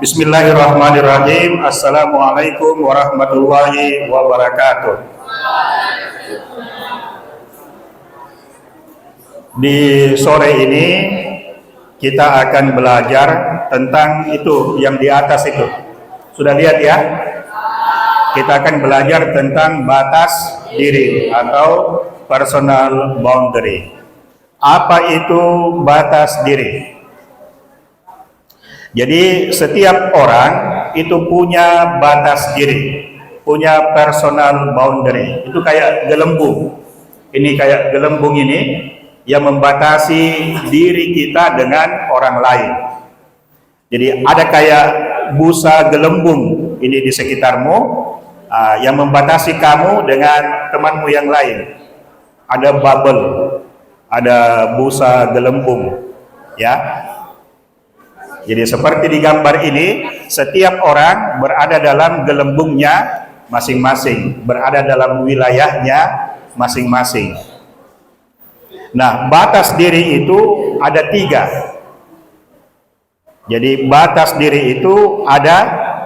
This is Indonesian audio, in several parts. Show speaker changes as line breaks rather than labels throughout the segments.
Bismillahirrahmanirrahim. Assalamualaikum warahmatullahi wabarakatuh. Di sore ini kita akan belajar tentang itu yang di atas itu. Sudah lihat ya? Kita akan belajar tentang batas diri atau personal boundary. Apa itu batas diri? Jadi setiap orang itu punya batas diri, punya personal boundary. Itu kayak gelembung. Ini kayak gelembung ini yang membatasi diri kita dengan orang lain. Jadi ada kayak busa gelembung ini di sekitarmu yang membatasi kamu dengan temanmu yang lain. Ada bubble, ada busa gelembung, ya. Jadi seperti di gambar ini, setiap orang berada dalam gelembungnya masing-masing, berada dalam wilayahnya masing-masing. Nah, batas diri itu ada 3. Jadi batas diri itu ada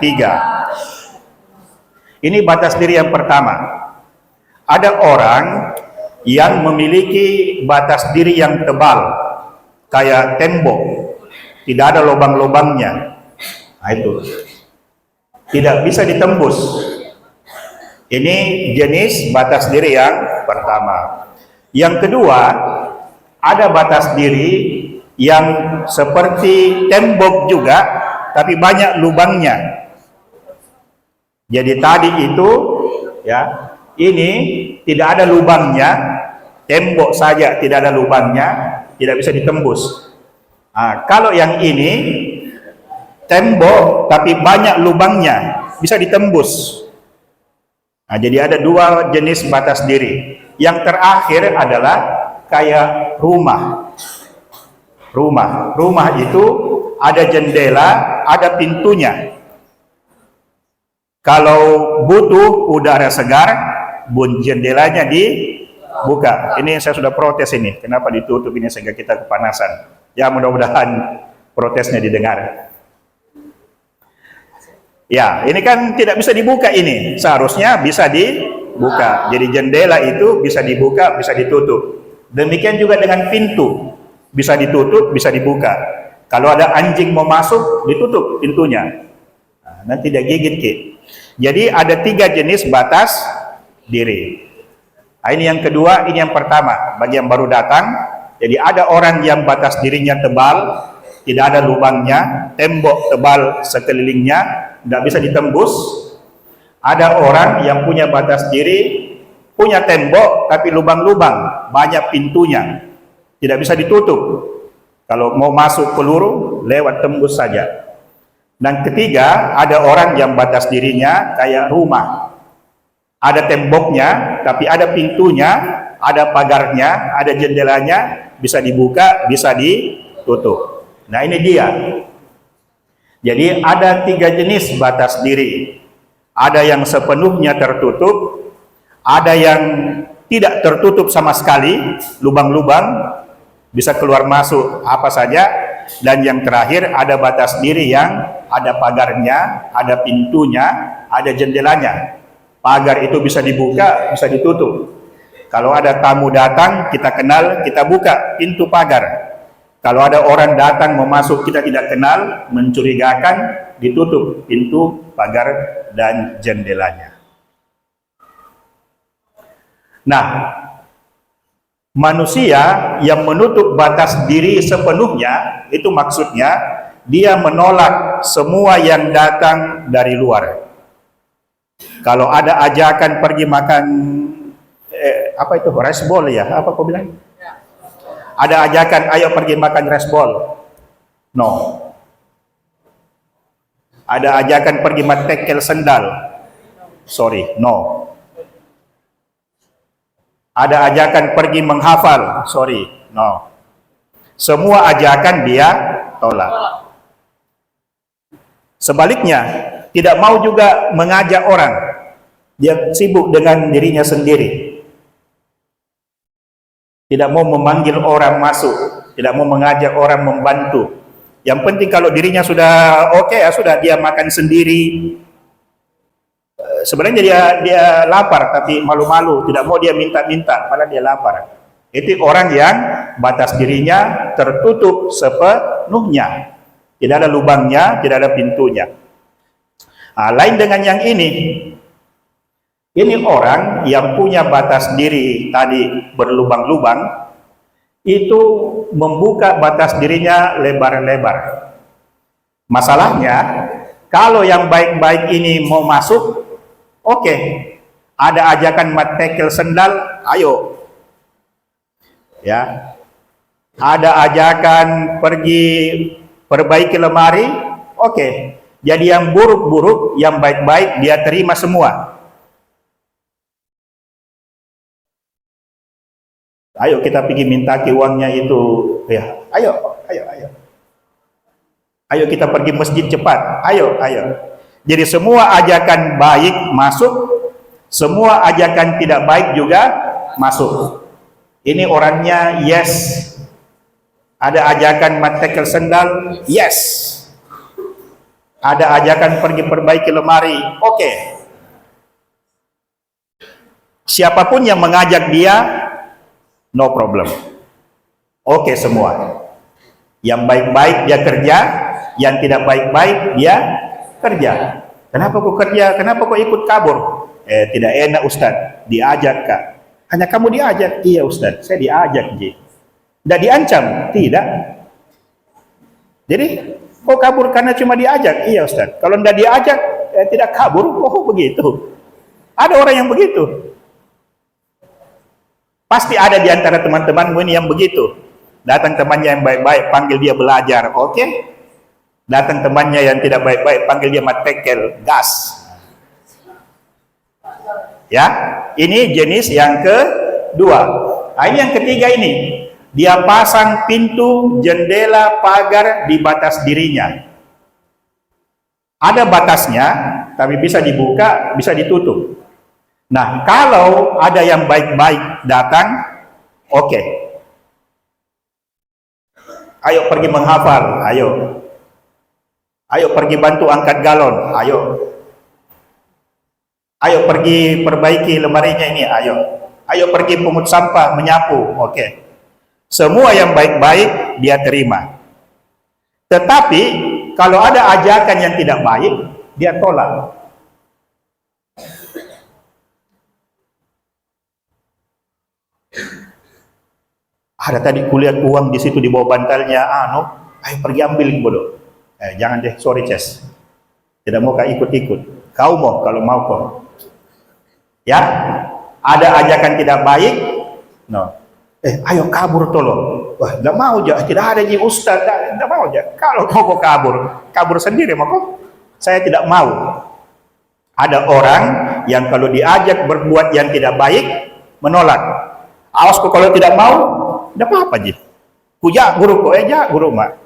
3. Ini batas diri yang pertama. Ada orang yang memiliki batas diri yang tebal, kayak tembok. Tidak ada lubang-lubangnya. Nah, itu tidak bisa ditembus. Ini jenis batas diri yang pertama. Yang kedua, ada batas diri yang seperti tembok juga, tapi banyak lubangnya. Jadi tadi itu, ya, ini tidak ada lubangnya, tembok saja tidak ada lubangnya, tidak bisa ditembus. Nah, kalau yang ini tembok tapi banyak lubangnya, bisa ditembus. Nah, jadi ada 2 jenis batas diri. Yang terakhir adalah kayak rumah. Rumah itu ada jendela, ada pintunya. Kalau butuh udara segar, jendelanya dibuka. Ini saya sudah protes ini. Kenapa ditutup ini sehingga kita kepanasan? Ya, mudah-mudahan protesnya didengar. Ya, ini kan tidak bisa dibuka ini. Seharusnya bisa dibuka. Jadi jendela itu bisa dibuka, bisa ditutup. Demikian juga dengan pintu. Bisa ditutup, bisa dibuka. Kalau ada anjing mau masuk, ditutup pintunya. Nah, nanti dia gigit, Ki. Jadi ada 3 jenis batas diri. Nah, ini yang kedua, ini yang pertama. Bagi yang baru datang, jadi ada orang yang batas dirinya tebal, tidak ada lubangnya, tembok tebal sekelilingnya, tidak bisa ditembus. Ada orang yang punya batas diri, punya tembok tapi lubang-lubang, banyak pintunya, tidak bisa ditutup. Kalau mau masuk peluru, lewat tembus saja. Dan ketiga, ada orang yang batas dirinya kayak rumah. Ada temboknya, tapi ada pintunya, ada pagarnya, ada jendelanya, bisa dibuka, bisa ditutup. Nah, ini dia. Jadi ada 3 jenis batas diri. Ada yang sepenuhnya tertutup, ada yang tidak tertutup sama sekali, lubang-lubang, bisa keluar masuk apa saja, dan yang terakhir ada batas diri yang ada pagarnya, ada pintunya, ada jendelanya. Pagar itu bisa dibuka, bisa ditutup. Kalau ada tamu datang, kita kenal, kita buka pintu pagar. Kalau ada orang datang mau masuk kita tidak kenal, mencurigakan, ditutup pintu pagar dan jendelanya. Nah, manusia yang menutup batas diri sepenuhnya, itu maksudnya dia menolak semua yang datang dari luar. Kalau ada ajakan pergi makan apa itu, resbol ya, apa kau bilang? Ada ajakan ayo pergi makan resbol, no. Ada ajakan pergi matekel sendal, sorry, no. Ada ajakan pergi menghafal, sorry, no. Semua ajakan dia tolak. Sebaliknya, tidak mau juga mengajak orang, dia sibuk dengan dirinya sendiri. Tidak mau memanggil orang masuk, tidak mau mengajak orang membantu. Yang penting kalau dirinya sudah oke, ya sudah, dia makan sendiri. Sebenarnya dia lapar tapi malu-malu, tidak mau dia minta-minta, padahal dia lapar. Itu orang yang batas dirinya tertutup sepenuhnya, tidak ada lubangnya, tidak ada pintunya. Lain dengan yang ini orang yang punya batas diri tadi berlubang-lubang, itu membuka batas dirinya lebar-lebar. Masalahnya, kalau yang baik-baik ini mau masuk, oke, ada ajakan mat tekel sendal, ayo. Ya. Ada ajakan pergi perbaiki lemari, oke. Jadi yang buruk-buruk, yang baik-baik dia terima semua. Ayo kita pergi minta uangnya itu, ya. Ayo. Ayo kita pergi masjid cepat. Ayo. Jadi semua ajakan baik masuk, semua ajakan tidak baik juga masuk. Ini orangnya yes. Ada ajakan mat tekel sendal, yes. Ada ajakan pergi perbaiki lemari, oke. Siapapun yang mengajak dia, no problem. Oke semua. Yang baik-baik dia kerja, yang tidak baik-baik dia kerja. Kenapa kau kerja? Kenapa kau ikut kabur? Tidak enak Ustaz, diajak Kak. Hanya kamu diajak? Iya Ustaz, saya diajak Ji. Tidak diancam? Tidak. Jadi kau kabur karena cuma diajak? Iya Ustaz. Kalau tidak diajak, tidak kabur. Oh begitu. Ada orang yang begitu. Pasti ada di antara teman-temanmu ini yang begitu. Datang temannya yang baik-baik, panggil dia belajar, oke? Datang temannya yang tidak baik-baik, panggil dia mat tekel, gas. Ya, ini jenis yang kedua. Ini yang ketiga ini, dia pasang pintu, jendela, pagar di batas dirinya. Ada batasnya, tapi bisa dibuka, bisa ditutup. Nah, kalau ada yang baik-baik datang, oke. Ayo pergi menghafal, ayo. Ayo pergi bantu angkat galon, ayo. Ayo pergi perbaiki lemarinya ini, ayo. Ayo pergi pungut sampah, menyapu, oke. Semua yang baik-baik dia terima. Tetapi kalau ada ajakan yang tidak baik, dia tolak. Ada tadi kulihat uang di situ di bawah bantalnya, ayo pergi ambil bodoh. Jangan deh, sorry Ces. Tidak mau kau ikut-ikut. Kau mau kalau mau kau. Ya, ada ajakan tidak baik, no. Ayo kabur tolong. Wah, tidak mau aja. Tidak ada ji Ustaz, tidak mau aja. Kalau kau kabur sendiri mau kau. Saya tidak mau. Ada orang yang kalau diajak berbuat yang tidak baik, menolak. Awas kau kalau tidak mau, tidak apa-apa ji. Kujak guru kau, guru mak.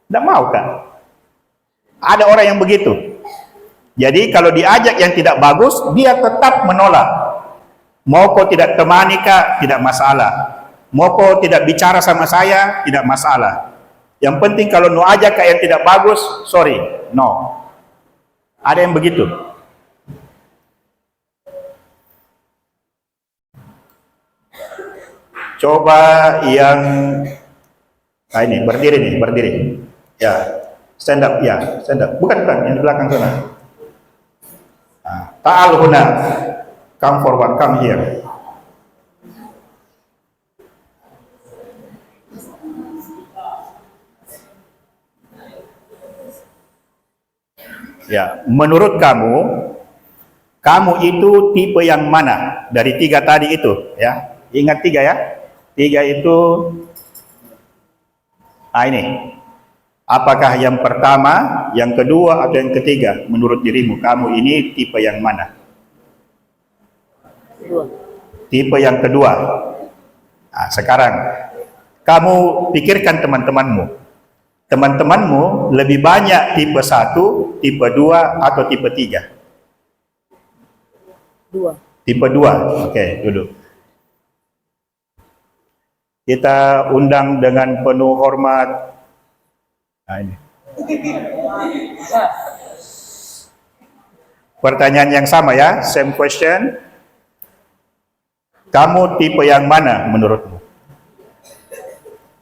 Tidak mau kan? Ada orang yang begitu. Jadi kalau diajak yang tidak bagus, dia tetap menolak. Mau kau tidak temani kak, tidak masalah. Mau kau tidak bicara sama saya, tidak masalah. Yang penting kalau nu ajak kak yang tidak bagus, sorry, no. Ada yang begitu. Coba yang ini berdiri. Ya, stand up, ya, stand up. Bukan yang di belakang sana. Ta'al huna, come forward, come here. Ya, menurut kamu itu tipe yang mana dari tiga tadi itu? Ya, ingat tiga ya. Tiga itu, ini. Apakah yang pertama, yang kedua, atau yang ketiga? Menurut dirimu, kamu ini tipe yang mana? Kedua. Tipe yang kedua. Nah, sekarang, kamu pikirkan teman-temanmu. Teman-temanmu lebih banyak tipe 1, tipe 2, atau tipe 3? 2. Tipe 2, oke, duduk. Kita undang dengan penuh hormat Nah, ini. Pertanyaan yang sama ya, same question. Kamu tipe yang mana menurutmu?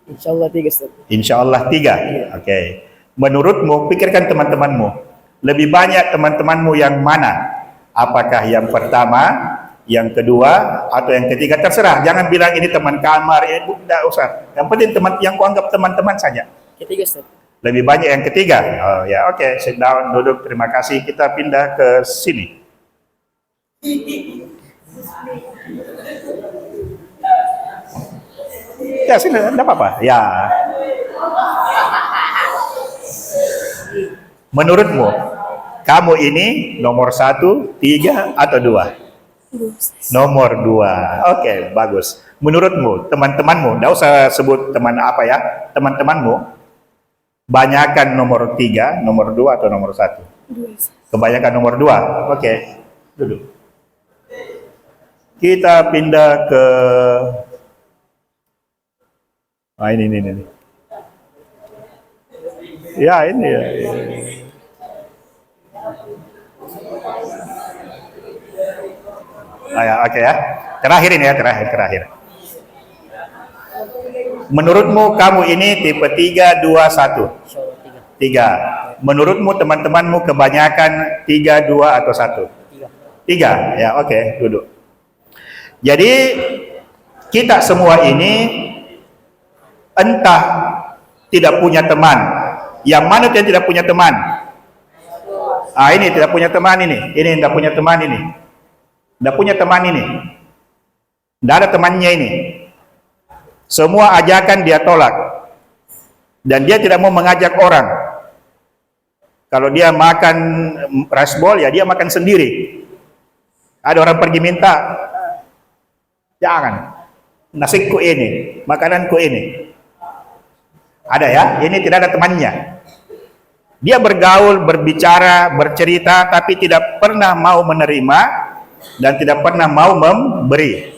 Insya Allah 3, Ustaz.
Insya Allah 3. Oke. Menurutmu, pikirkan teman-temanmu. Lebih banyak teman-temanmu yang mana? Apakah yang pertama, yang kedua, atau yang ketiga? Terserah. Jangan bilang ini teman kamar. Tidak usah. Yang penting yang kuanggap teman-teman saja.
Ketiga, Ustaz.
Lebih banyak yang ketiga. Oh ya, oke. Sit down, duduk. Terima kasih. Kita pindah ke sini. Ya, sini. Tidak apa-apa. Ya. Menurutmu, kamu ini nomor 1, 3, atau 2? Nomor 2. Oke, bagus. Menurutmu, teman-temanmu, tidak usah sebut teman apa ya, teman-temanmu, banyakan nomor 3, nomor 2, atau nomor 1? Kebanyakan nomor 2. Oke, duduk. Kita pindah ke ini. Ya, ini ya. Oke ya. Terakhir ini ya, terakhir. Menurutmu kamu ini tipe 3, 2, 1? 3. Menurutmu teman-temanmu kebanyakan 3, 2, atau 1? 3. Ya, oke, duduk. Jadi kita semua ini entah tidak punya teman. Yang mana yang tidak punya teman? Ini tidak punya teman ini. Ini tidak punya teman ini. Tidak punya teman ini. Tidak ada temannya ini. Semua ajakan dia tolak. Dan dia tidak mau mengajak orang. Kalau dia makan rice ball, ya dia makan sendiri. Ada orang pergi minta, jangan. Nasiku ini, makananku ini. Ada ya, ini tidak ada temannya. Dia bergaul, berbicara, bercerita, tapi tidak pernah mau menerima dan tidak pernah mau memberi.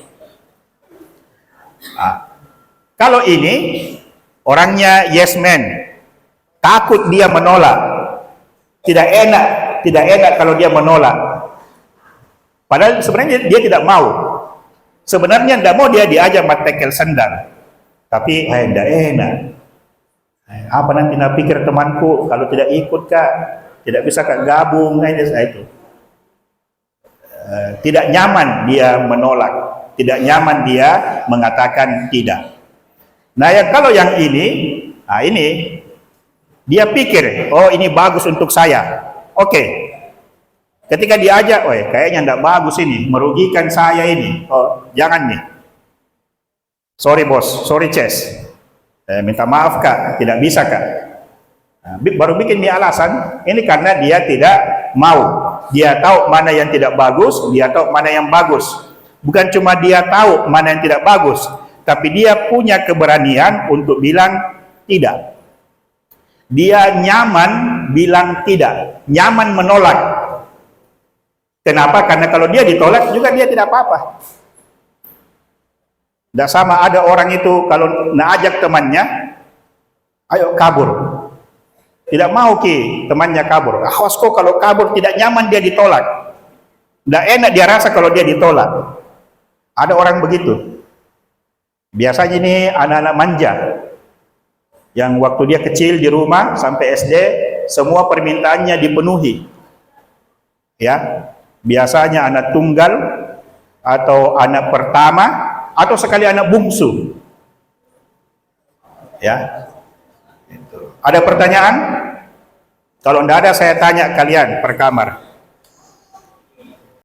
Kalau ini orangnya yes man, takut dia menolak, tidak enak kalau dia menolak. Padahal sebenarnya dia tidak mau. Sebenarnya tidak mau dia diajak matekel sendal, tapi tidak enak. Apa nanti nak pikir temanku kalau tidak ikut kak, tidak bisa kak gabung, itu. Tidak nyaman dia menolak, tidak nyaman dia mengatakan tidak. Nah, kalau yang ini dia pikir, oh ini bagus untuk saya. Oke. Ketika diajak, oh kayaknya tidak bagus ini, merugikan saya ini. Oh, jangan nih. Sorry bos, sorry Ces. Minta maaf kak, tidak bisa kak. Baru bikin dia alasan, ini karena dia tidak mau. Dia tahu mana yang tidak bagus, dia tahu mana yang bagus. Bukan cuma dia tahu mana yang tidak bagus, tapi dia punya keberanian untuk bilang tidak. Dia nyaman bilang tidak, nyaman menolak. Kenapa? Karena kalau dia ditolak juga dia tidak apa-apa. Tidak sama ada orang itu kalau nak ajak temannya, ayo kabur. Tidak mau temannya kabur. Awas kok kalau kabur tidak nyaman dia ditolak. Tidak enak dia rasa kalau dia ditolak. Ada orang begitu. Biasanya ini anak-anak manja. Yang waktu dia kecil di rumah sampai SD, semua permintaannya dipenuhi. Ya, biasanya anak tunggal atau anak pertama atau sekali anak bungsu. Ya. Ada pertanyaan? Kalau tidak ada saya tanya kalian per kamar.